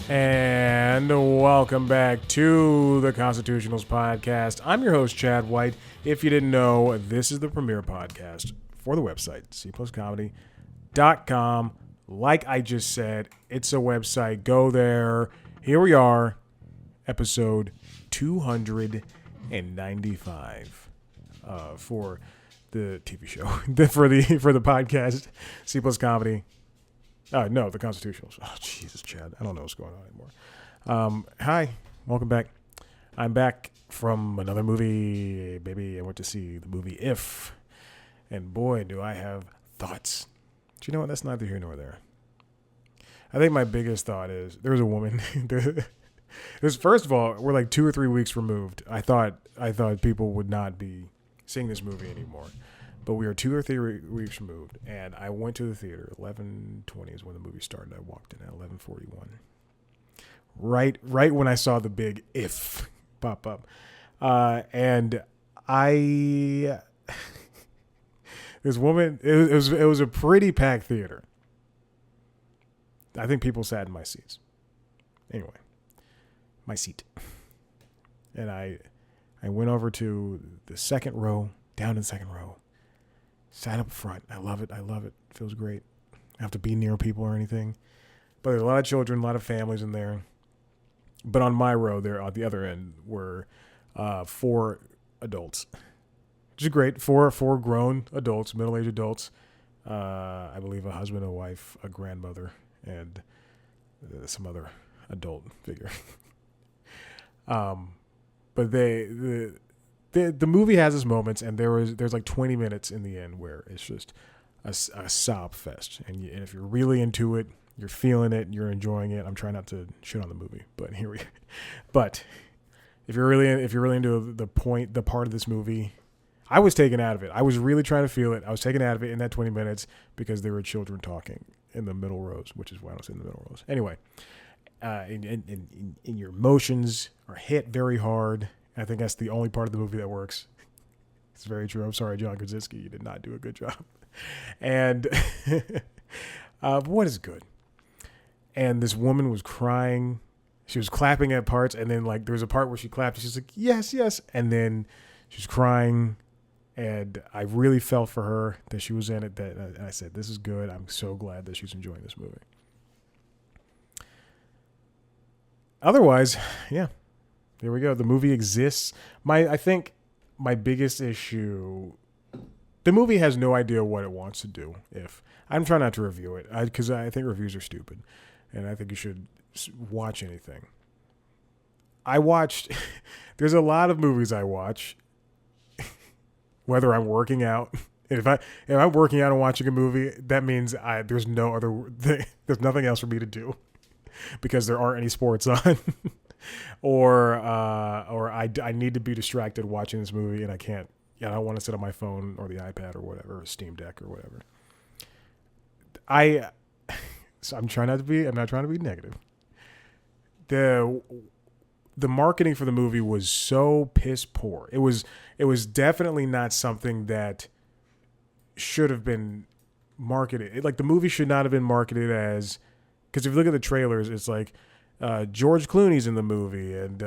And welcome back to the Constitutionals Podcast. I'm your host, Chad White. If you didn't know, this is the premier podcast for the website, cpluscomedy.com. Like I just said, it's a website. Go there. Here we are, episode 295 for the TV show, for the podcast, C Plus Comedy. No, the Constitutionals. Oh, Jesus, Chad. I don't know what's going on anymore. Hi, welcome back. I'm back from another movie, baby. I went to see the movie If, and boy, do I have thoughts. But you know what? That's neither here nor there. I think my biggest thought is there was a woman. First of all, we're like 2 or 3 weeks removed. I thought people would not be seeing this movie anymore. But we are 2 or 3 weeks removed, and I went to the theater. 11:20 is when the movie started. I walked in at 11:41. Right when I saw the big "if" pop up, and this woman. It was a pretty packed theater. I think people sat in my seats. Anyway, my seat, and I went over to the second row, down in the second row. Sat up front. I love it. Feels great. I don't have to be near people or anything. But there's a lot of children, a lot of families in there. But on my row there, at the other end, were 4 adults. Which is great. Four grown adults, middle-aged adults. I believe a husband, a wife, a grandmother, and some other adult figure. But the movie has its moments, and there's like 20 minutes in the end where it's just a sob fest. And if you're really into it, you're feeling it, you're enjoying it. I'm trying not to shit on the movie, but But if you're really into the part of this movie, I was taken out of it. I was really trying to feel it. I was taken out of it in that 20 minutes because there were children talking in the middle rows, which is why I was in the middle rows. Anyway, in your emotions are hit very hard. I think that's the only part of the movie that works. It's very true. I'm sorry, John Krasinski. You did not do a good job. And what is good? And this woman was crying. She was clapping at parts. And then like there was a part where she clapped. And she's like, yes, yes. And then she was crying. And I really felt for her that she was in it. And I said, this is good. I'm so glad that she's enjoying this movie. Otherwise, yeah. There we go. The movie exists. I think my biggest issue, the movie has no idea what it wants to do. I'm trying not to review it because I think reviews are stupid, and I think you should watch anything. There's a lot of movies I watch, whether I'm working out. If I'm working out and watching a movie, that means there's nothing else for me to do because there aren't any sports on. or I need to be distracted watching this movie and I can't. I don't want to sit on my phone or the iPad or whatever, or Steam Deck or whatever. I'm not trying to be negative. The marketing for the movie was so piss poor. It was definitely not something that should have been marketed. The movie should not have been marketed as, because if you look at the trailers, it's like, George Clooney's in the movie, and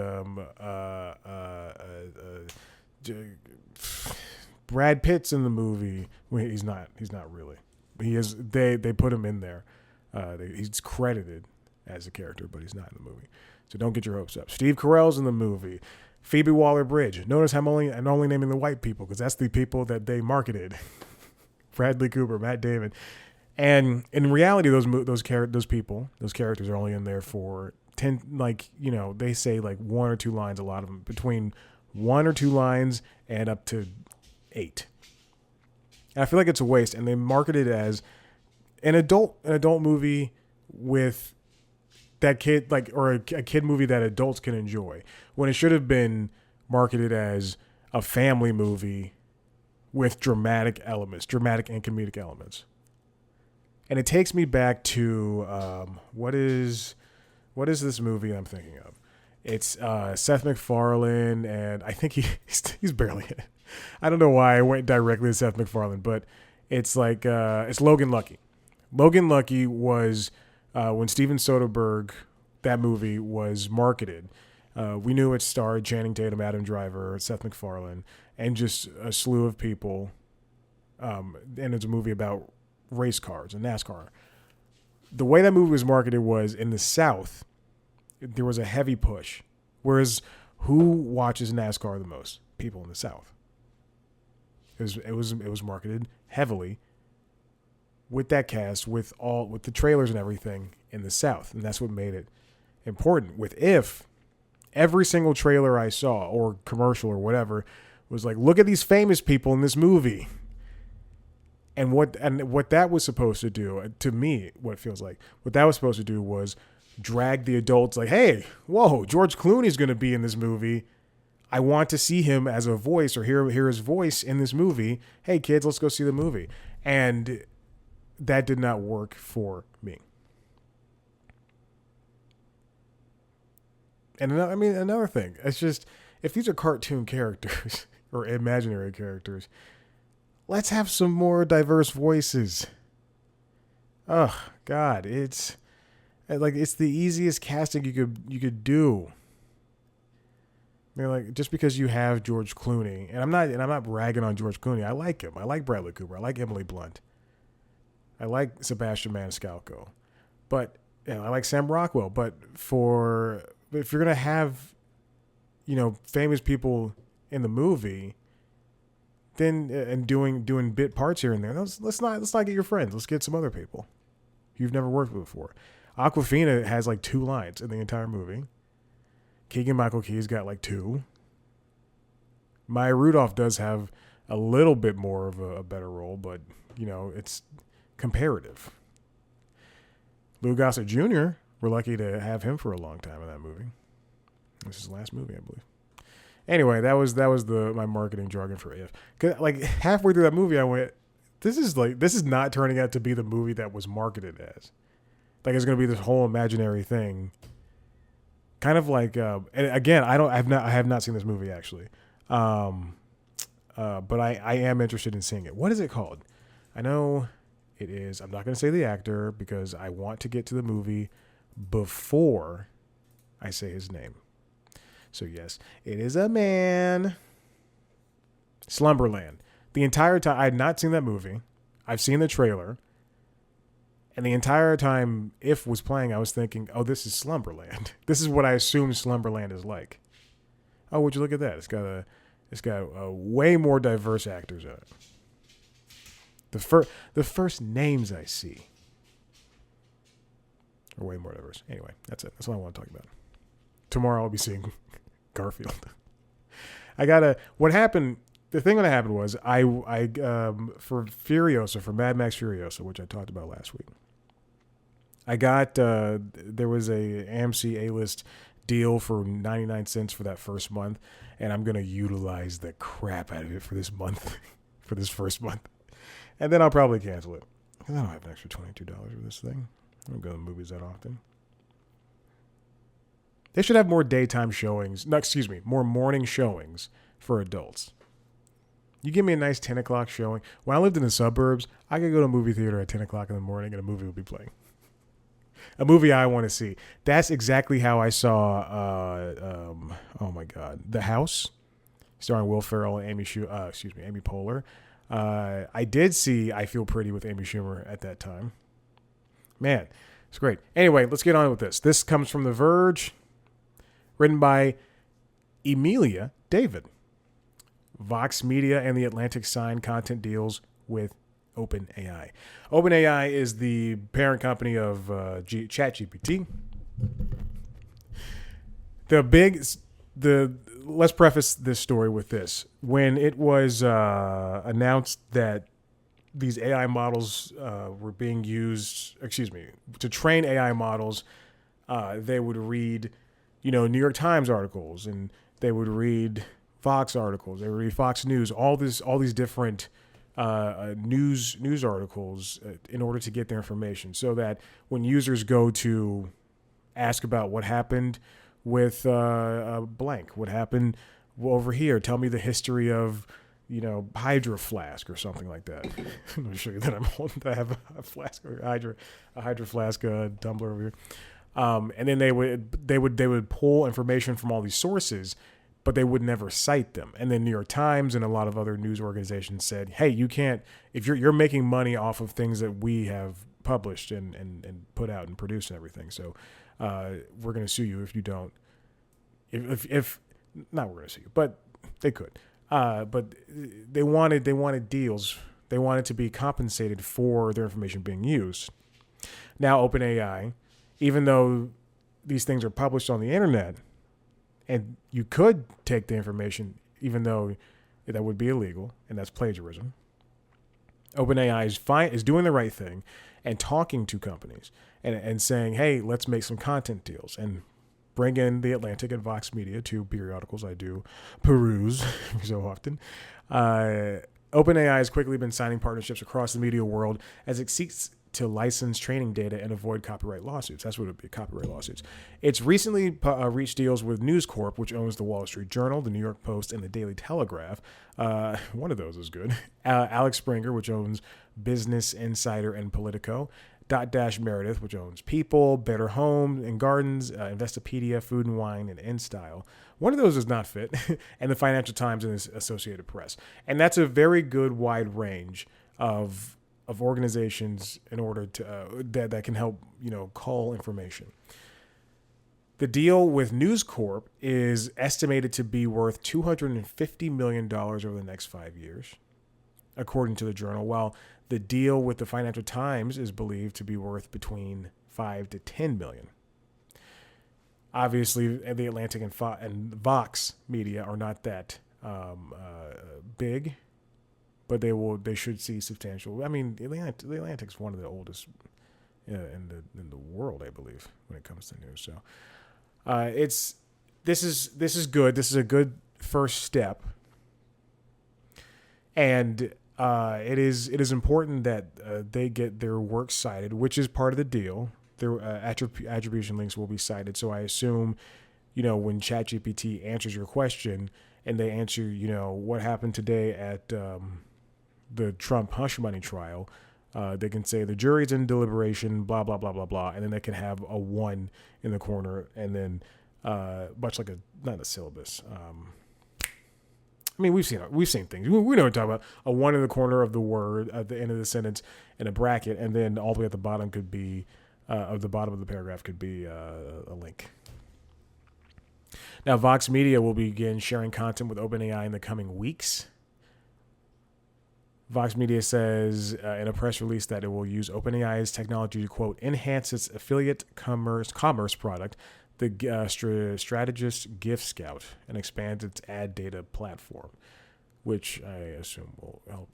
Brad Pitt's in the movie. Well, he's not really. He is. They put him in there. He's credited as a character, but he's not in the movie. So don't get your hopes up. Steve Carell's in the movie. Phoebe Waller-Bridge. Notice I'm only naming the white people because that's the people that they marketed. Bradley Cooper, Matt Damon. And in reality, those characters are only in there for 10, they say like 1 or 2 lines, a lot of them, between 1 or 2 lines and up to 8. And I feel like it's a waste. And they market it as an adult movie with that kid, or a kid movie that adults can enjoy, when it should have been marketed as a family movie with dramatic and comedic elements. And it takes me back to what is this movie I'm thinking of? It's Seth MacFarlane, and I think he's barely in it. I don't know why I went directly to Seth MacFarlane, but it's like it's Logan Lucky. Logan Lucky was when Steven Soderbergh that movie was marketed. We knew it starred Channing Tatum, Adam Driver, Seth MacFarlane, and just a slew of people. And it's a movie about race cars and NASCAR. The way that movie was marketed was in the South, there was a heavy push. Whereas who watches NASCAR the most? People in the South. It was marketed heavily with that cast, with the trailers and everything in the South, and that's what made it important. With If, every single trailer I saw or commercial or whatever was like, look at these famous people in this movie. And what that was supposed to do, to me, what it feels like, what that was supposed to do was drag the adults like, hey, whoa, George Clooney's going to be in this movie. I want to see him as a voice or hear his voice in this movie. Hey, kids, let's go see the movie. And that did not work for me. And another thing, it's just, if these are cartoon characters or imaginary characters, let's have some more diverse voices. Oh God, it's the easiest casting you could do. I mean, like, just because you have George Clooney, and I'm not bragging on George Clooney. I like him. I like Bradley Cooper. I like Emily Blunt. I like Sebastian Maniscalco, but I like Sam Rockwell. But if you're gonna have, famous people in the movie, then and doing bit parts here and there, let's not get your friends. Let's get some other people you've never worked with before. Awkwafina has like 2 lines in the entire movie. Keegan-Michael Key's got like 2. Maya Rudolph does have a little bit more of a better role, but it's comparative. Lou Gossett Jr., we're lucky to have him for a long time in that movie. This is his last movie, I believe. Anyway, that was my marketing jargon for If. 'Cause, like, halfway through that movie, I went, this is not turning out to be the movie that was marketed as. Like, it's going to be this whole imaginary thing. Kind of like, and again, I have not seen this movie actually, but I am interested in seeing it. What is it called? I know it is. I'm not going to say the actor because I want to get to the movie before I say his name. So yes, it is a man. Slumberland. The entire time I had not seen that movie. I've seen the trailer. And the entire time If was playing, I was thinking, oh, this is Slumberland. This is what I assume Slumberland is like. Oh, would you look at that? It's got way more diverse actors in it. The first names I see are way more diverse. Anyway, that's it. That's what I want to talk about. Tomorrow I'll be seeing Garfield. What happened, the thing that happened was I for Furiosa, for Mad Max Furiosa, which I talked about last week, I got, there was a AMC A-list deal for 99 cents for that first month, and I'm going to utilize the crap out of it for this month, for this first month. And then I'll probably cancel it. I don't have an extra $22 for this thing. I don't go to the movies that often. They should have more daytime showings. No, excuse me, more morning showings for adults. You give me a nice 10 o'clock showing. When I lived in the suburbs, I could go to a movie theater at 10 o'clock in the morning and a movie would be playing. A movie I want to see. That's exactly how I saw, oh my God, The House, starring Will Ferrell and Amy Poehler. I did see I Feel Pretty with Amy Schumer at that time. Man, it's great. Anyway, let's get on with this. This comes from The Verge, written by Emilia David. Vox Media and The Atlantic signed content deals with OpenAI. OpenAI is the parent company of ChatGPT. Let's preface this story with this. When it was announced that these AI models were being used, to train AI models, they would read, New York Times articles, and they would read Fox articles, they would read Fox News, all these different news articles in order to get their information, so that when users go to ask about what happened with blank, what happened over here, tell me the history of Hydro Flask or something like that. I'm going to show you that I have a flask, or Hydro Flask tumbler over here. And then they would pull information from all these sources, but they would never cite them. And then New York Times and a lot of other news organizations said, hey, you can't, if you're making money off of things that we have published and put out and produced and everything. So we're going to sue you if you don't, if not, we're going to sue you, but they could. But they wanted deals. They wanted to be compensated for their information being used. Now OpenAI, even though these things are published on the internet, and you could take the information, even though that would be illegal, and that's plagiarism. OpenAI is doing the right thing and talking to companies and saying, hey, let's make some content deals and bring in The Atlantic and Vox Media, two periodicals I do peruse so often. OpenAI has quickly been signing partnerships across the media world as it seeks to license training data and avoid copyright lawsuits. That's what it would be, copyright lawsuits. It's recently reached deals with News Corp, which owns the Wall Street Journal, the New York Post, and the Daily Telegraph. One of those is good. Alex Springer, which owns Business Insider and Politico. Dotdash Meredith, which owns People, Better Home and Gardens, Investopedia, Food and Wine, and InStyle. One of those does not fit, and the Financial Times and the Associated Press. And that's a very good wide range of organizations in order to that can help cull information. The deal with News Corp is estimated to be worth $250 million over the next 5 years, according to the Journal, while the deal with the Financial Times is believed to be worth between 5 to 10 million. Obviously, the Atlantic and Vox Media are not that big, but they should see substantial. I mean, the Atlantic's one of the oldest in the world, I believe, when it comes to news. So, this is good. This is a good first step, and it is important that they get their work cited, which is part of the deal. Their attribution links will be cited. So I assume, when ChatGPT answers your question and they answer, what happened today at the Trump hush money trial, they can say the jury's in deliberation, blah, blah, blah, blah, blah. And then they can have a 1 in the corner. And then much like not a syllabus. I mean, we've seen things. We know what I'm talking about. A 1 in the corner of the word at the end of the sentence in a bracket. And then all the way at the bottom could be, of the bottom of the paragraph could be a link. Now, Vox Media will begin sharing content with OpenAI in the coming weeks. Vox Media says in a press release that it will use OpenAI's technology to, quote, enhance its affiliate commerce product, the Strategist Gift Scout, and expand its ad data platform, which I assume will help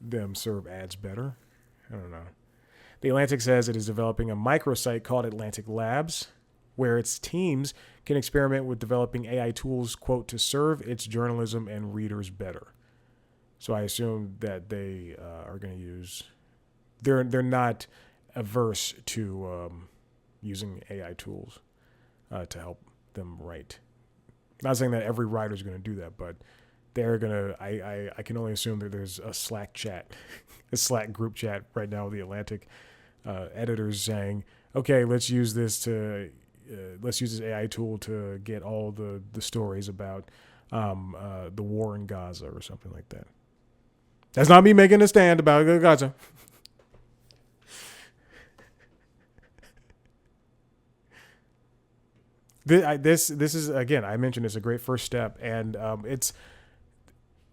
them serve ads better. I don't know. The Atlantic says it is developing a microsite called Atlantic Labs, where its teams can experiment with developing AI tools, quote, to serve its journalism and readers better. So I assume that they are going to use. They're not averse to using AI tools to help them write. Not saying that every writer is going to do that, but they're going to. I can only assume that there's a Slack chat, a Slack group chat right now with the Atlantic editors saying, "Okay, let's use this AI tool to get all the stories about the war in Gaza or something like that." That's not me making a stand about Gaza. This is, again, I mentioned it's a great first step, and it's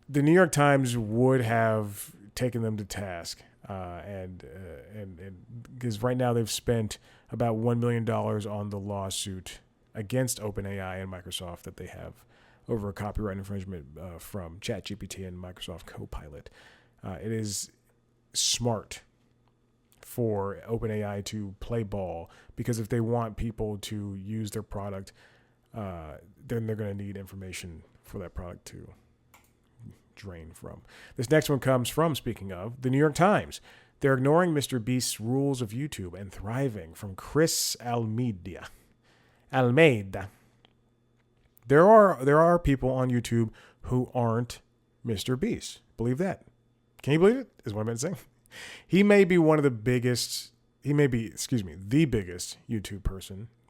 the New York Times would have taken them to task, and because right now they've spent about $1 million on the lawsuit against OpenAI and Microsoft that they have over copyright infringement from ChatGPT and Microsoft Copilot. It is smart for OpenAI to play ball, because if they want people to use their product, then they're going to need information for that product to drain from. This next one comes from, speaking of, the New York Times. They're ignoring Mr. Beast's rules of YouTube and thriving, from Chris Almeida. There are people on YouTube who aren't Mr. Beast. Believe that. Can you believe it? Is what I meant to say. He may be one of the biggest. the biggest YouTube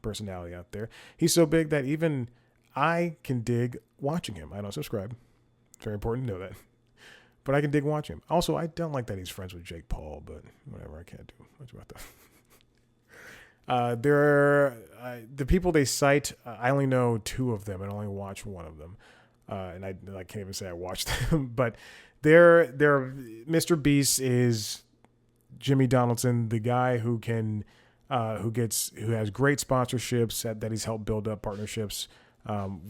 personality out there. He's so big that even I can dig watching him. I don't subscribe. It's very important to know that. But I can dig watching him. Also, I don't like that he's friends with Jake Paul, but whatever. I can't do much about that. The people they cite, I only know 2 of them and only watch one of them. And I can't even say I watched them. But they're Mr. Beast is Jimmy Donaldson, the guy who has great sponsorships that he's helped build up partnerships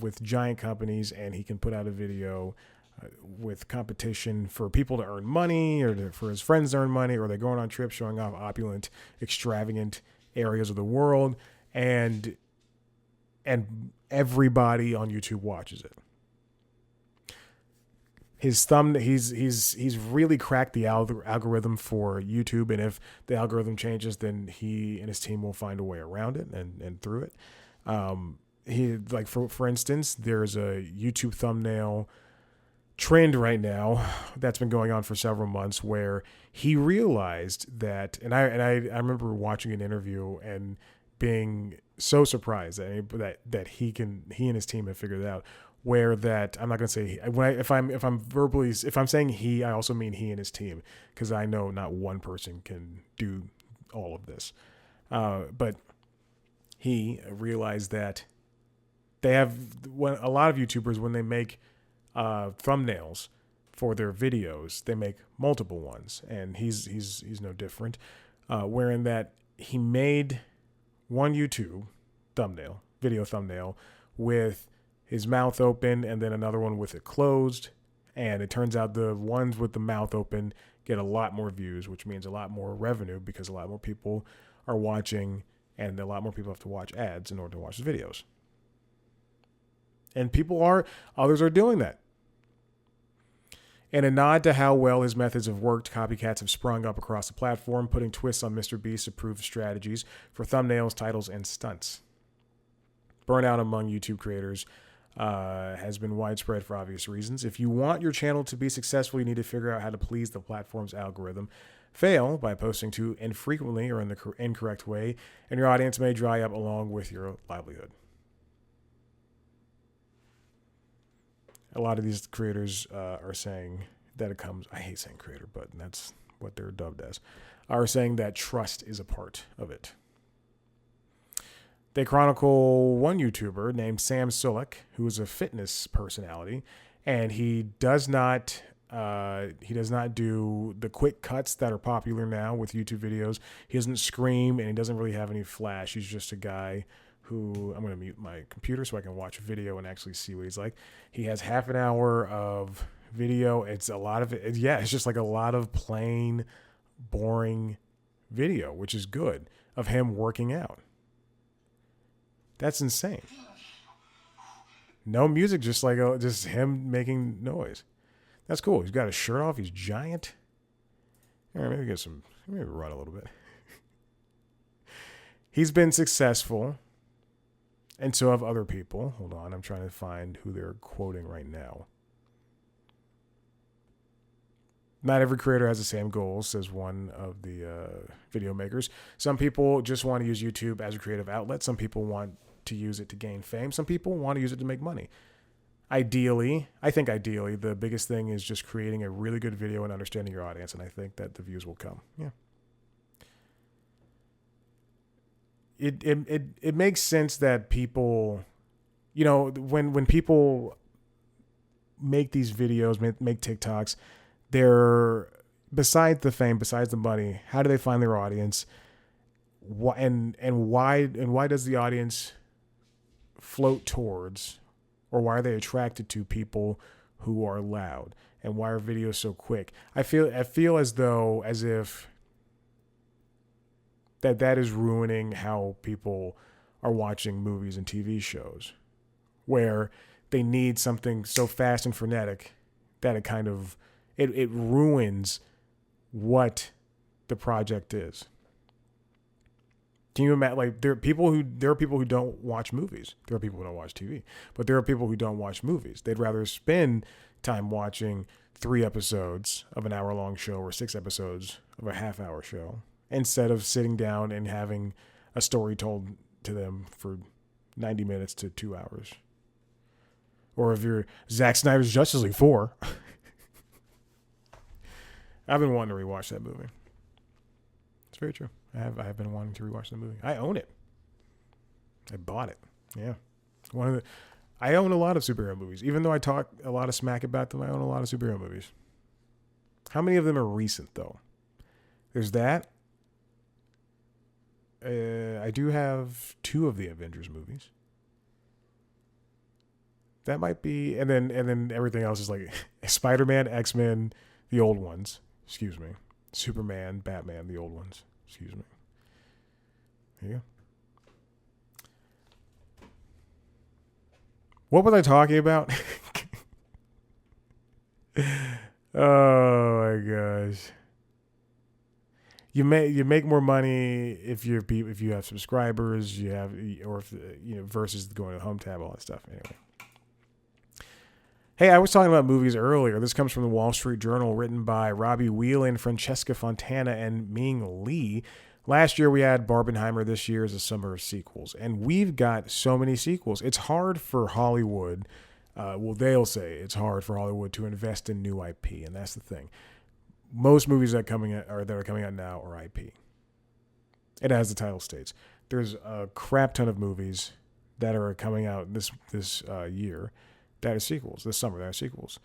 with giant companies, and he can put out a video with competition for people to earn money or for his friends to earn money, or they're going on trips showing off opulent, extravagant areas of the world, and everybody on YouTube watches it. He's really cracked the algorithm for YouTube, and if the algorithm changes, then he and his team will find a way around it and through it. For instance, there's a YouTube thumbnail trend right now that's been going on for several months where he realized that, and I remember watching an interview and being so surprised that he and his team have figured it out. Where that I'm not going to say if I'm saying he, I also mean he and his team, because I know not one person can do all of this. But he realized that they have a lot of YouTubers, when they make thumbnails for their videos, they make multiple ones, and he's no different. Wherein that he made one YouTube video thumbnail with his mouth open, and then another one with it closed. And it turns out the ones with the mouth open get a lot more views, which means a lot more revenue, because a lot more people are watching, and a lot more people have to watch ads in order to watch the videos. And others are doing that. In a nod to how well his methods have worked, copycats have sprung up across the platform, putting twists on Mr. Beast's approved strategies for thumbnails, titles, and stunts. Burnout among YouTube creators has been widespread for obvious reasons. If you want your channel to be successful, you need to figure out how to please the platform's algorithm. Fail by posting too infrequently or in the incorrect way, and your audience may dry up along with your livelihood. A lot of these creators are saying that it comes, I hate saying creator, but that's what they're dubbed as, are saying that trust is a part of it. They chronicle one YouTuber named Sam Sulek, who is a fitness personality, and he does not do the quick cuts that are popular now with YouTube videos. He doesn't scream, and he doesn't really have any flash. He's just a guy who, I'm going to mute my computer so I can watch a video and actually see what he's like. He has half an hour of video. It's a lot of it. Yeah, it's just like a lot of plain, boring video, which is good, of him working out. That's insane. No music, just him making noise. That's cool. He's got his shirt off. He's giant. All right, maybe run a little bit. He's been successful, and so have other people. Hold on, I'm trying to find who they're quoting right now. Not every creator has the same goals, says one of the video makers. Some people just want to use YouTube as a creative outlet. Some people want to use it to gain fame. Some people want to use it to make money. I think the biggest thing is just creating a really good video and understanding your audience, and I think that the views will come. Yeah. It makes sense that people, when people make these videos, make TikToks, they're, besides the fame, besides the money, how do they find their audience? Why does the audience float towards, or why are they attracted to people who are loud, and why are videos so quick? I feel as if that is ruining how people are watching movies and TV shows, where they need something so fast and frenetic that it ruins what the project is. Can you imagine? There are people who don't watch movies. There are people who don't watch TV, but there are people who don't watch movies. They'd rather spend time watching 3 episodes of an hour-long show or 6 episodes of a half-hour show instead of sitting down and having a story told to them for 90 minutes to 2 hours. Or if you're Zack Snyder's Justice League 4. I've been wanting to rewatch that movie. It's very true. I have been wanting to rewatch the movie. I own it. I bought it. Yeah. I own a lot of superhero movies. Even though I talk a lot of smack about them, I own a lot of superhero movies. How many of them are recent, though? There's that. I do have 2 of the Avengers movies. That might be, and then everything else is like Spider-Man, X-Men, the old ones. Excuse me. Superman, Batman, the old ones. Excuse me. There you go. What was I talking about? Oh my gosh. You make more money if you have subscribers, versus going to the home tab, all that stuff. Anyway. Hey, I was talking about movies earlier. This comes from the Wall Street Journal, written by Robbie Whelan, Francesca Fontana, and Ming Lee. Last year we had Barbenheimer. This year is a summer of sequels. And we've got so many sequels. It's hard for Hollywood. They'll say it's hard for Hollywood to invest in new IP, and that's the thing. Most movies that are coming out now are IP. And as the title states, there's a crap ton of movies that are coming out this year that are sequels. This summer, that are sequels.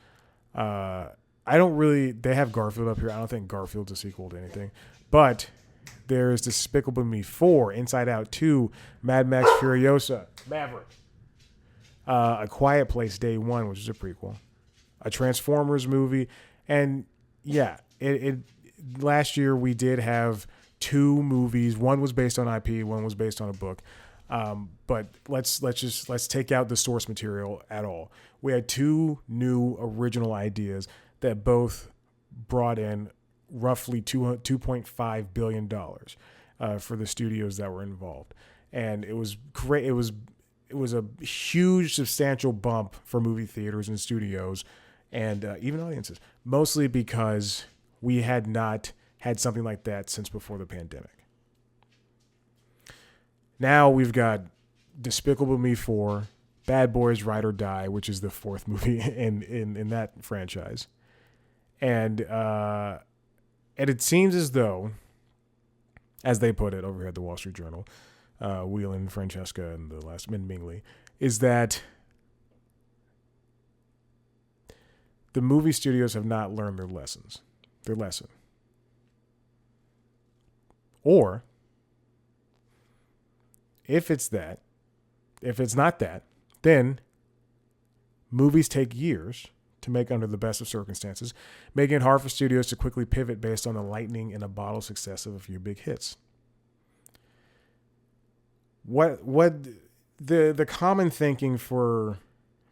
They have Garfield up here. I don't think Garfield's a sequel to anything. But there's Despicable Me 4, Inside Out 2, Mad Max Furiosa, Maverick, A Quiet Place Day 1, which is a prequel, a Transformers movie, and yeah, last year we did have 2 movies. One was based on IP, one was based on a book. But let's take out the source material at all. We had 2 new original ideas that both brought in roughly $2.5 billion for the studios that were involved, and it was great. It was a huge, substantial bump for movie theaters and studios, and even audiences. Mostly because we had not had something like that since before the pandemic. Now we've got Despicable Me 4, Bad Boys Ride or Die, which is the 4th movie in that franchise. And it seems as though, as they put it over here at the Wall Street Journal, Whelan, Francesca, and the last Min Ming Lee, is that the movie studios have not learned their lesson. Or if it's not that, then movies take years to make under the best of circumstances, making it hard for studios to quickly pivot based on the lightning in a bottle success of a few big hits. What the common thinking for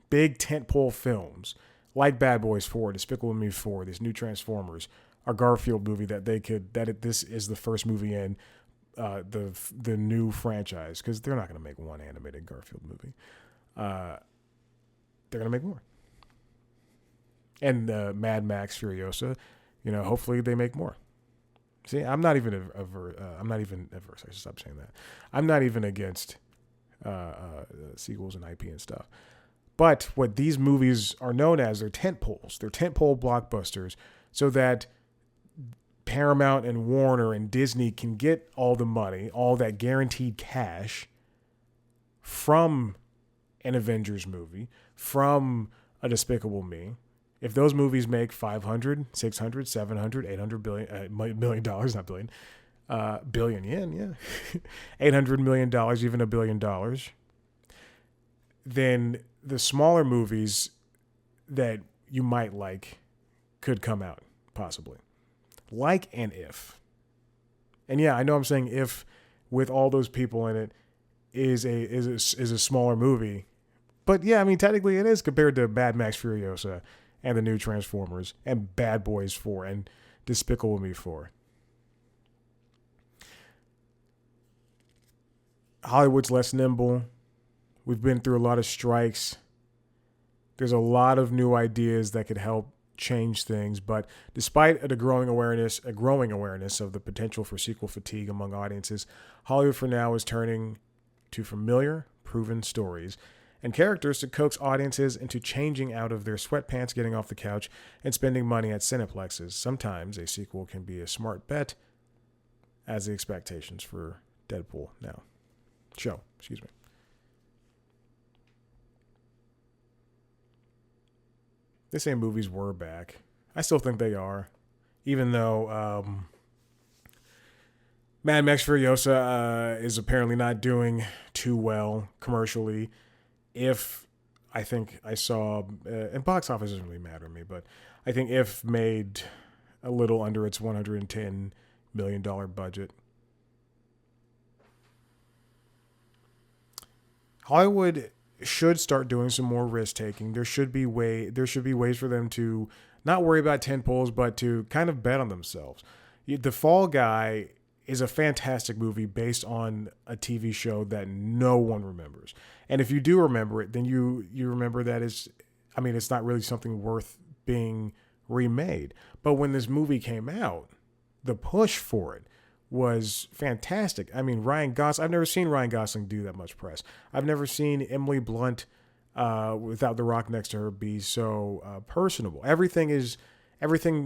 big tentpole films like Bad Boys 4, Despicable Me 4, these new Transformers, a Garfield movie this is the first movie in the new franchise, because they're not going to make one animated Garfield movie. They're going to make more. And Mad Max Furiosa, hopefully they make more. See, I'm not even averse. I should stop saying that. I'm not even against sequels and IP and stuff. But what these movies are known as, they're tentpoles. They're tentpole blockbusters, so that Paramount and Warner and Disney can get all the money, all that guaranteed cash from an Avengers movie, from a Despicable Me. If those movies make $500, $600, $700, $800 million, not billion, billion yen, yeah, $800 million, even $1 billion, then the smaller movies that you might like could come out, possibly. Like an If. And yeah, I know I'm saying If with all those people in it is a smaller movie. But yeah, I mean, technically it is compared to Mad Max Furiosa and the new Transformers and Bad Boys 4 and Despicable Me 4. Hollywood's less nimble. We've been through a lot of strikes. There's a lot of new ideas that could help change things. But despite a growing awareness of the potential for sequel fatigue among audiences, Hollywood for now is turning to familiar, proven stories and characters to coax audiences into changing out of their sweatpants, getting off the couch, and spending money at cineplexes. Sometimes a sequel can be a smart bet, as the expectations for Deadpool now. Excuse me. They say movies were back. I still think they are, even though Mad Max Furiosa is apparently not doing too well commercially. I think I saw, and box office doesn't really matter to me, but I think If made a little under its $110 million budget. Hollywood should start doing some more risk taking. There should be ways for them to not worry about tentpoles, but to kind of bet on themselves. The Fall Guy is a fantastic movie based on a TV show that no one remembers. And if you do remember it, then you remember that it's not really something worth being remade. But when this movie came out, the push for it was fantastic. I mean, Ryan Gosling, I've never seen Ryan Gosling do that much press. I've never seen Emily Blunt without The Rock next to her be so personable. Everything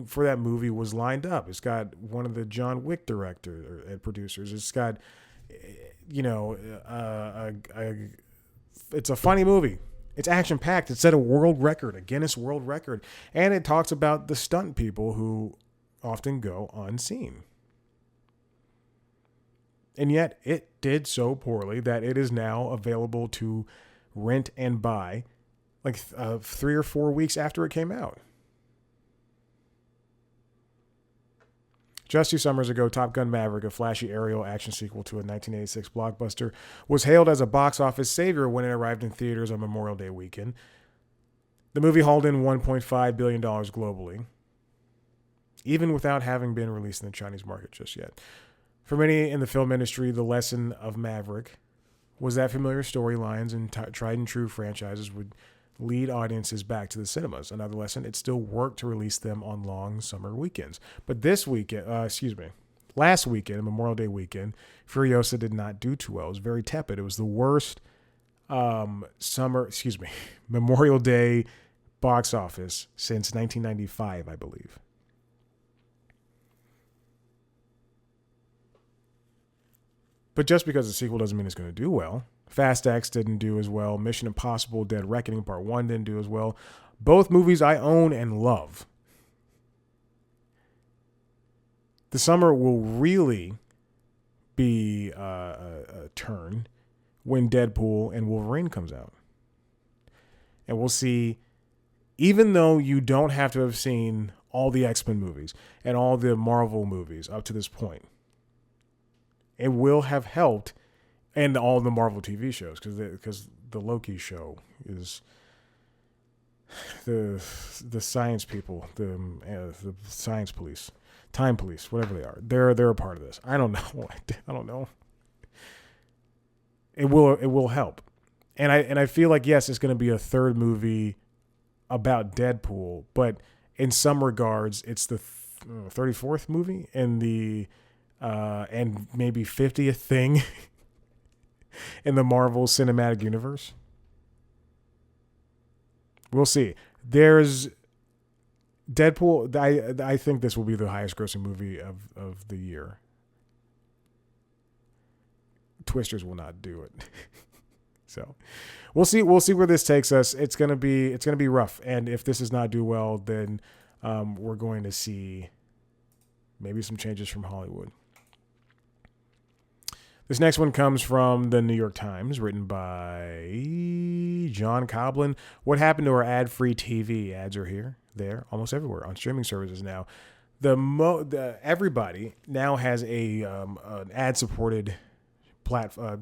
for that movie was lined up. It's got one of the John Wick directors and producers. It's got, it's a funny movie. It's action packed. It set a Guinness World Record, and it talks about the stunt people who often go unseen. And yet it did so poorly that it is now available to rent and buy like 3 or 4 weeks after it came out. Just 2 summers ago, Top Gun Maverick, a flashy aerial action sequel to a 1986 blockbuster, was hailed as a box office savior when it arrived in theaters on Memorial Day weekend. The movie hauled in $1.5 billion globally, even without having been released in the Chinese market just yet. For many in the film industry, the lesson of Maverick was that familiar storylines and tried and true franchises would lead audiences back to the cinemas. Another lesson, it still worked to release them on long summer weekends. But last weekend, Memorial Day weekend, Furiosa did not do too well. It was very tepid. It was the worst Memorial Day box office since 1995, I believe. But just because the sequel doesn't mean it's going to do well. Fast X didn't do as well. Mission Impossible Dead Reckoning Part 1 didn't do as well. Both movies I own and love. The summer will really be a turn when Deadpool and Wolverine comes out. And we'll see, even though you don't have to have seen all the X-Men movies and all the Marvel movies up to this point, it will have helped, and all the Marvel TV shows, because the Loki show is the science people, the science police, time police, whatever they are. They're a part of this. I don't know. I don't know. It will help, and I feel like, yes, it's going to be a third movie about Deadpool, but in some regards, it's the 34th movie and and maybe 50th thing in the Marvel Cinematic Universe. We'll see. There's Deadpool. I think this will be the highest grossing movie of the year. Twisters will not do it. So we'll see where this takes us. It's gonna be rough. And if this does not do well, then we're going to see maybe some changes from Hollywood. This next one comes from the New York Times, written by John Coblin. What happened to our ad-free TV? Ads are here, there, almost everywhere on streaming services now. Everybody now has an ad-supported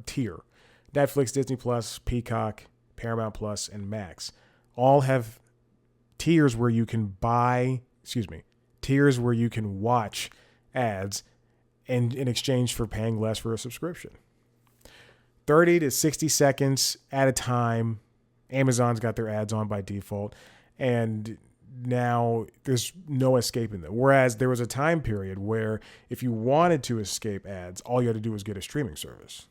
tier. Netflix, Disney Plus, Peacock, Paramount Plus, and Max all have tiers where you can watch ads and in exchange for paying less for a subscription. 30 to 60 seconds at a time. Amazon's got their ads on by default. And now there's no escaping them. Whereas there was a time period where if you wanted to escape ads, all you had to do was get a streaming service.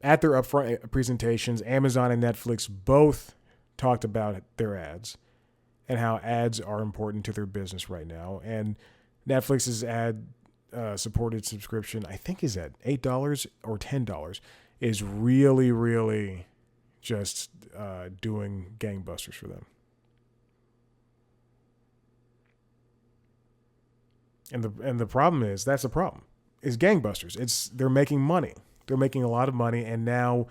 At their upfront presentations, Amazon and Netflix both talked about their ads and how ads are important to their business right now. And Netflix's ad supported subscription, I think, is at $8 or $10, is really, really just doing gangbusters for them. And the problem is, that's the problem, is gangbusters. They're making money. They're making a lot of money, and now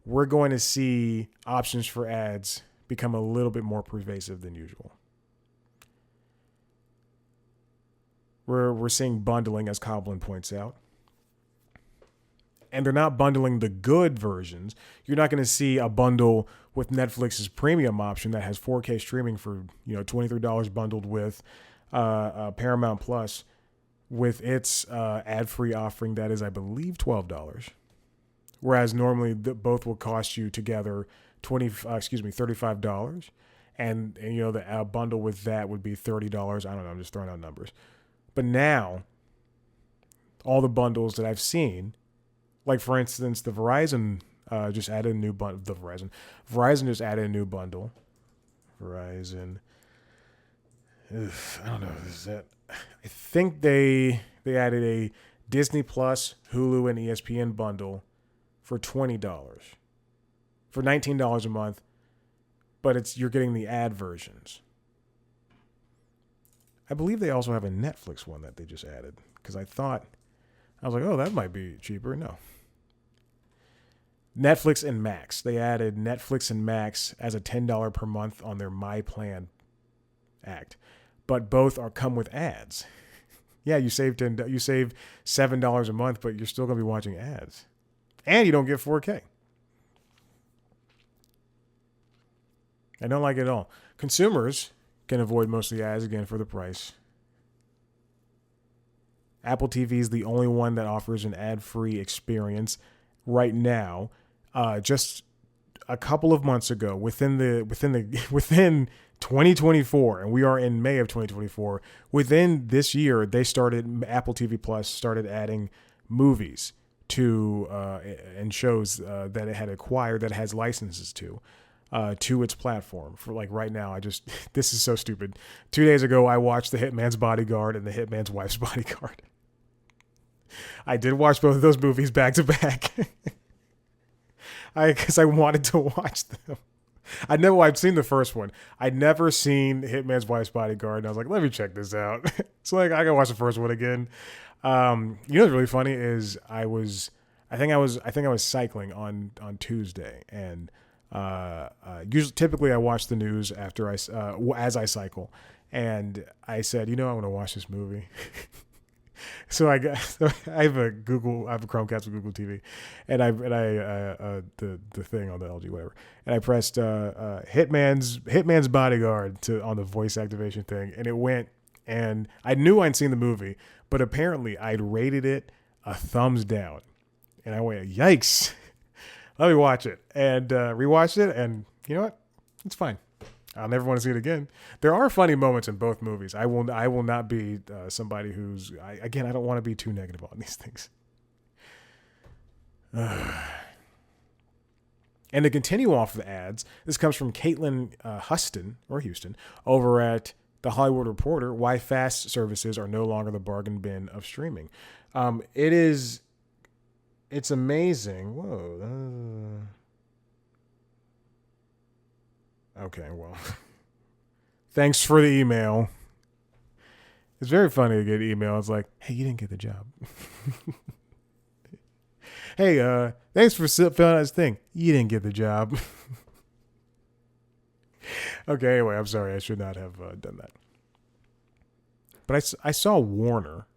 we're going to see options for ads become a little bit more pervasive than usual. We're seeing bundling, as Coblin points out. And they're not bundling the good versions. You're not going to see a bundle with Netflix's premium option that has 4K streaming for $23 bundled with Paramount Plus, with its ad-free offering that is, I believe, $12. Whereas normally both will cost you together $35, and the bundle with that would be $30. I don't know, I'm just throwing out numbers. But now, all the bundles that I've seen, like for instance, the Verizon just added a new bundle. Verizon just added a new bundle. Verizon. I don't know. Is that? I think they added a Disney Plus, Hulu, and ESPN bundle for $20, for $19 a month, but you're getting the ad versions. I believe they also have a Netflix one that they just added, because I was like, oh, that might be cheaper. No. Netflix and Max. They added Netflix and Max as a $10 per month on their My Plan act, but both come with ads. Yeah, you save $7 a month, but you're still going to be watching ads, and you don't get 4K. I don't like it at all. Consumers can avoid most of the ads, again, for the price. Apple TV is the only one that offers an ad-free experience right now. Just a couple of months ago, within 2024, and we are in May of 2024. Within this year, Apple TV Plus started adding movies to and shows that it had acquired, that it has licenses to its platform. For like right now, this is so stupid. 2 days ago, I watched The Hitman's Bodyguard and The Hitman's Wife's Bodyguard. I did watch both of those movies back to back. Because I wanted to watch them. I'd seen the first one. I'd never seen Hitman's Wife's Bodyguard, and I was like, let me check this out. So I gotta watch the first one again. What's really funny is I think I was cycling on Tuesday, and typically I watch the news after as I cycle, and I said, I want to watch this movie. So I have a Chromecast with Google TV, and the thing on the LG, whatever, and I pressed Hitman's Bodyguard on the voice activation thing, and it went, and I knew I'd seen the movie, but apparently I'd rated it a thumbs down, and I went, yikes, let me watch it, and rewatched it, and you know what, it's fine. I'll never want to see it again. There are funny moments in both movies. I will not be somebody who's... I don't want to be too negative on these things. And to continue off the ads, this comes from Caitlin Houston over at The Hollywood Reporter, why fast services are no longer the bargain bin of streaming. It's amazing. Whoa. Okay, well, thanks for the email. It's very funny to get email. It's like, hey, you didn't get the job. Hey, thanks for filling out this thing. You didn't get the job. Okay, anyway, I'm sorry. I should not have done that. But I saw Warner.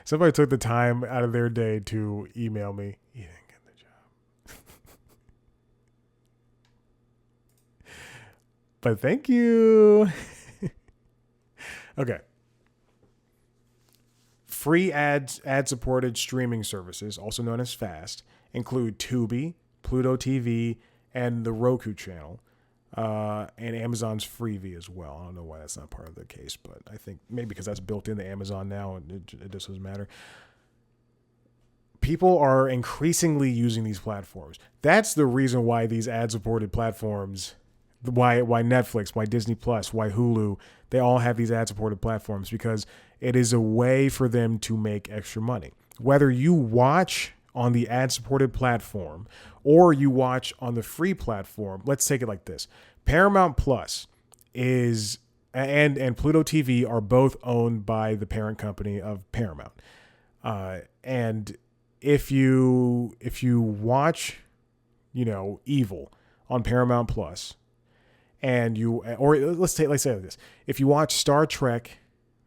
Somebody took the time out of their day to email me. You didn't get the job. But thank you. Okay. Free ad-supported streaming services, also known as FAST, include Tubi, Pluto TV, and the Roku channel, and Amazon's Freevee as well. I don't know why that's not part of the case, but I think maybe because that's built into Amazon now, and it just doesn't matter. People are increasingly using these platforms. That's the reason why these ad-supported platforms, why Netflix, why Disney Plus, why Hulu, they all have these ad-supported platforms, because it is a way for them to make extra money. Whether you watch on the ad-supported platform or you watch on the free platform, let's take it like this. Paramount Plus is and Pluto TV are both owned by the parent company of Paramount. And if you watch, Evil on Paramount Plus, and let's say this, if you watch Star Trek: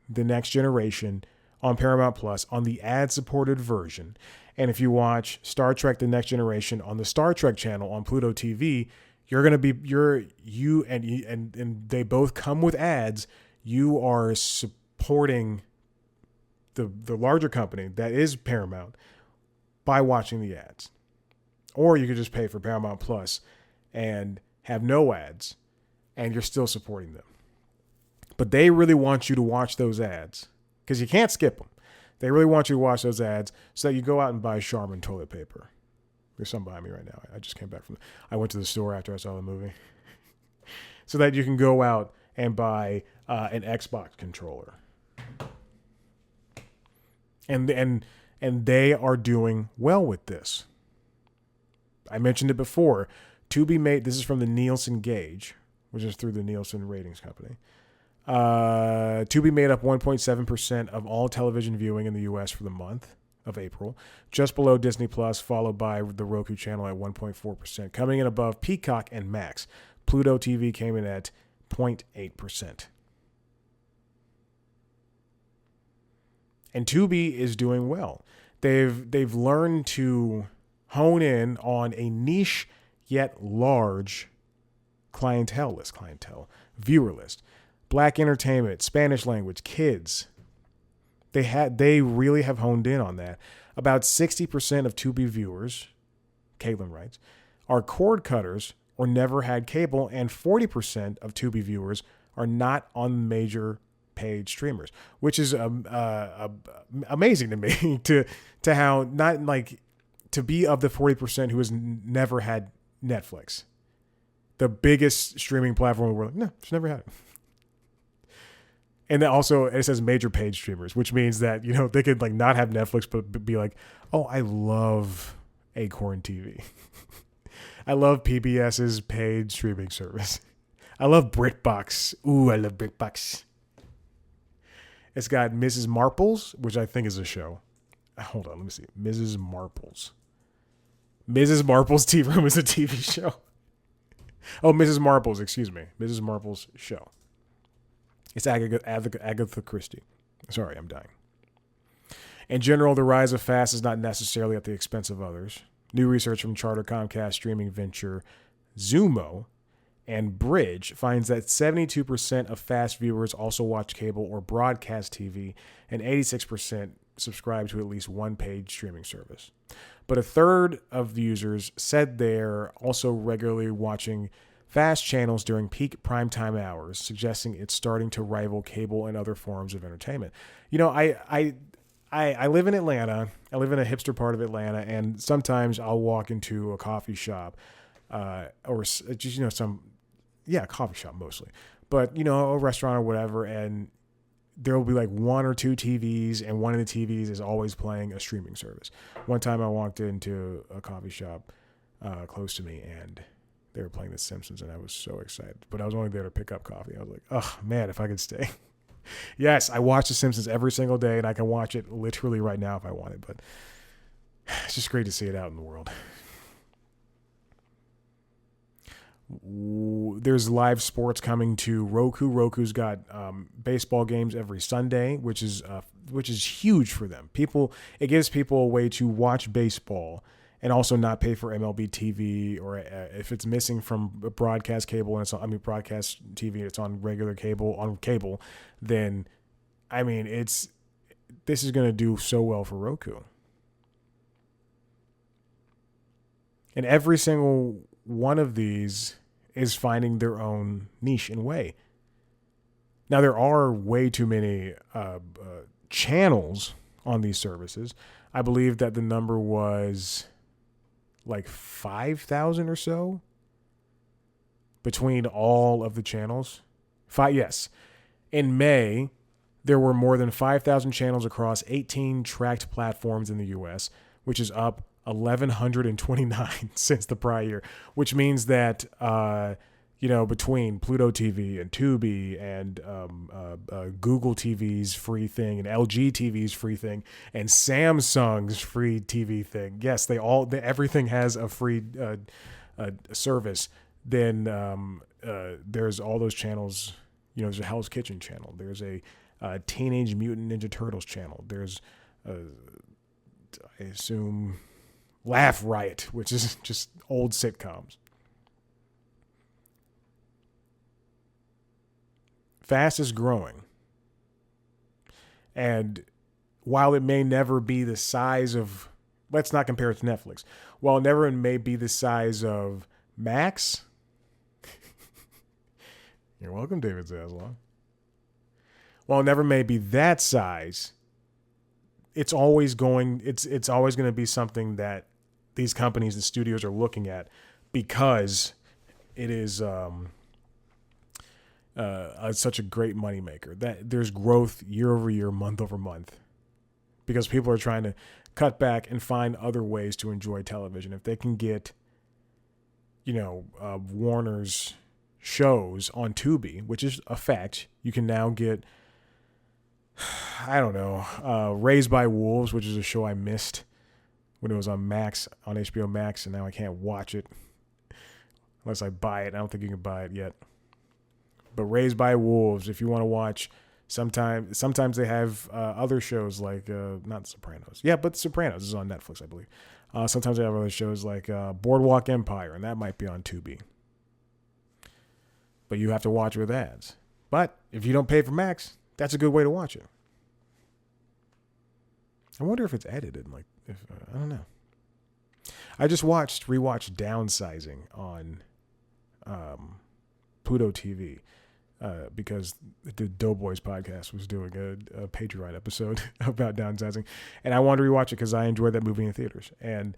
The Next Generation on Paramount Plus on the ad-supported version, and if you watch Star Trek: The Next Generation on the Star Trek channel on Pluto TV, you're gonna be and they both come with ads. You are supporting the larger company that is Paramount by watching the ads. Or you could just pay for Paramount Plus and have no ads, and you're still supporting them. But they really want you to watch those ads because you can't skip them. They really want you to watch those ads so that you go out and buy Charmin toilet paper. There's some behind me right now. I just came back I went to the store after I saw the movie. So that you can go out and buy an Xbox controller. And they are doing well with this. I mentioned it before. This is from the Nielsen Gauge, which is through the Nielsen Ratings Company. Tubi made up 1.7% of all television viewing in the U.S. for the month of April, just below Disney Plus, followed by the Roku channel at 1.4%, coming in above Peacock and Max. Pluto TV came in at 0.8%. And Tubi is doing well. They've learned to hone in on a niche yet large clientele, viewer list. Black entertainment, Spanish language, kids. They really have honed in on that. About 60% of Tubi viewers, Caitlin writes, are cord cutters or never had cable, and 40% of Tubi viewers are not on major paid streamers, which is amazing to me to how not like to be of the 40% who has never had Netflix, the biggest streaming platform in the world. No, she's never had it. And then also it says major paid streamers, which means that, they could like not have Netflix, but be like, oh, I love Acorn TV. I love PBS's paid streaming service. I love BritBox. Ooh, I love BritBox. It's got Mrs. Marples, which I think is a show. Hold on, let me see. Mrs. Marples. Mrs. Marples Tea Room is a TV show. Oh, Mrs. Marples, excuse me. Mrs. Marples show. It's Agatha Christie. Sorry, I'm dying. In general, the rise of FAST is not necessarily at the expense of others. New research from Charter Comcast streaming venture Zumo and Bridge finds that 72% of FAST viewers also watch cable or broadcast TV, and 86% subscribe to at least one paid streaming service. But a third of the users said they're also regularly watching FAST channels during peak primetime hours, suggesting it's starting to rival cable and other forms of entertainment. I live in Atlanta. I live in a hipster part of Atlanta, and sometimes I'll walk into a coffee shop, or just coffee shop mostly, but a restaurant or whatever, and there will be like one or two TVs, and one of the TVs is always playing a streaming service. One time I walked into a coffee shop close to me, and they were playing The Simpsons, and I was so excited. But I was only there to pick up coffee. I was like, oh, man, if I could stay. Yes, I watch The Simpsons every single day, and I can watch it literally right now if I wanted. But it's just great to see it out in the world. There's live sports coming to Roku. Roku's got baseball games every Sunday, which is huge for them. It gives people a way to watch baseball and also not pay for MLB TV, or if it's missing from broadcast cable and broadcast TV, it's on regular cable, then this is going to do so well for Roku. And every single one of these is finding their own niche and way. Now, there are way too many channels on these services. I believe that the number was like 5,000 or so between all of the channels. Yes. In May, there were more than 5,000 channels across 18 tracked platforms in the U.S., which is up 1,129 since the prior year, which means that, between Pluto TV and Tubi and Google TV's free thing and LG TV's free thing and Samsung's free TV thing, yes, everything has a free service. Then there's all those channels. There's a Hell's Kitchen channel. There's a Teenage Mutant Ninja Turtles channel. There's, I assume, Laugh Riot, which is just old sitcoms. Fastest growing. And while it may never be the size of, let's not compare it to Netflix. While it never may be the size of Max. You're welcome, David Zaslav. While it never may be that size, it's always going to be something that these companies and studios are looking at because it is such a great moneymaker. That there's growth year over year, month over month, because people are trying to cut back and find other ways to enjoy television. If they can get, Warner's shows on Tubi, which is a fact, you can now get, I don't know, Raised by Wolves, which is a show I missed when it was on HBO Max, and now I can't watch it unless I buy it. I don't think you can buy it yet. But Raised by Wolves, if you want to watch, sometimes they have other shows like, not Sopranos. Yeah, but Sopranos is on Netflix, I believe. Sometimes they have other shows like Boardwalk Empire, and that might be on Tubi. But you have to watch with ads. But if you don't pay for Max, that's a good way to watch it. I wonder if it's edited. I don't know. I just rewatched Downsizing on Pluto TV because the Doughboys podcast was doing a Patreon episode about downsizing, and I wanted to rewatch it because I enjoyed that movie in theaters. And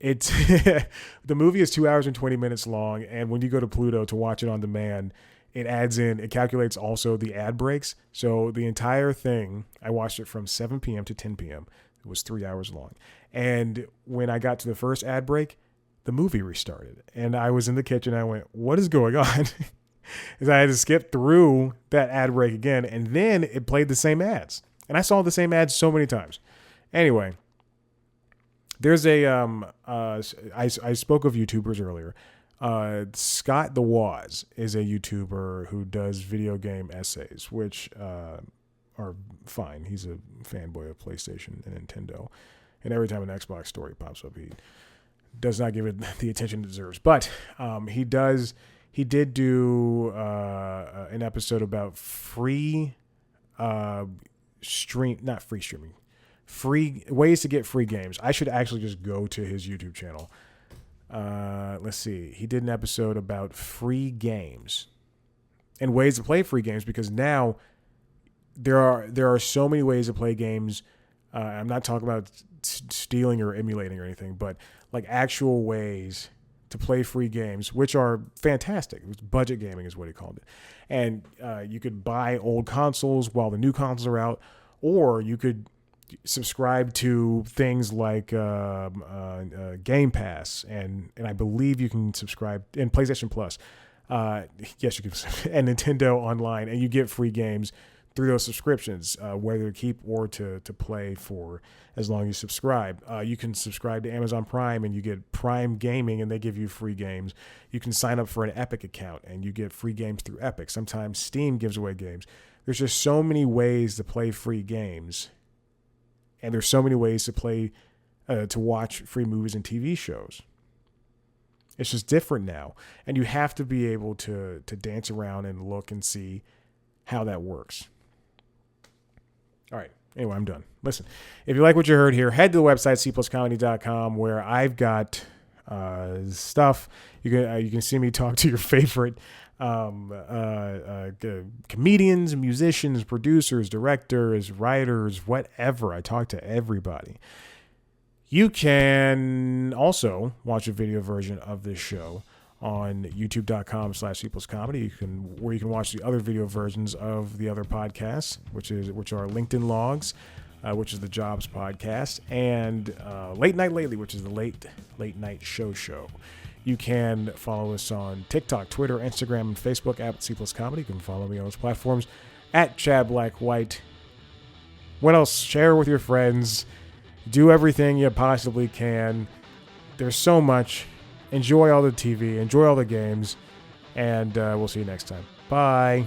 it's the movie is 2 hours and 20 minutes long, and when you go to Pluto to watch it on demand, it calculates also the ad breaks. So the entire thing, I watched it from 7 p.m. to 10 p.m. It was 3 hours long. And when I got to the first ad break, the movie restarted. And I was in the kitchen. I went, what is going on? Because I had to skip through that ad break again. And then it played the same ads. And I saw the same ads so many times. Anyway, there's I spoke of YouTubers earlier. Scott the Woz is a YouTuber who does video game essays, which are fine. He's a fanboy of PlayStation and Nintendo, and every time an Xbox story pops up, he does not give it the attention it deserves. But he did do an episode about free ways to get free games. I should actually just go to his YouTube channel. Let's see. He did an episode about free games and ways to play free games, because now there are so many ways to play games. I'm not talking about stealing or emulating or anything, but like actual ways to play free games, which are fantastic. Budget gaming is what he called it. And you could buy old consoles while the new consoles are out, or you could subscribe to things like Game Pass, and I believe you can subscribe in PlayStation Plus. Yes, you can, and Nintendo Online, and you get free games through those subscriptions, whether to keep or to play for as long as you subscribe. You can subscribe to Amazon Prime, and you get Prime Gaming, and they give you free games. You can sign up for an Epic account, and you get free games through Epic. Sometimes Steam gives away games. There's just so many ways to play free games. And there's so many ways to watch free movies and TV shows. It's just different now. And you have to be able to dance around and look and see how that works. All right. Anyway, I'm done. Listen, if you like what you heard here, head to the website, cpluscomedy.com, where I've got stuff. You can see me talk to your favorite comedians, musicians, producers, directors, writers, whatever. I talk to everybody. You can also watch a video version of this show on youtube.com/C+Comedy. Where you can watch the other video versions of the other podcasts, which are LinkedIn Logs, which is the Jobs podcast, and Late Night Lately, which is the late night show. You can follow us on TikTok, Twitter, Instagram, and Facebook at C+Comedy. You can follow me on those platforms at Chad Black White. What else? Share with your friends. Do everything you possibly can. There's so much. Enjoy all the TV. Enjoy all the games. And we'll see you next time. Bye.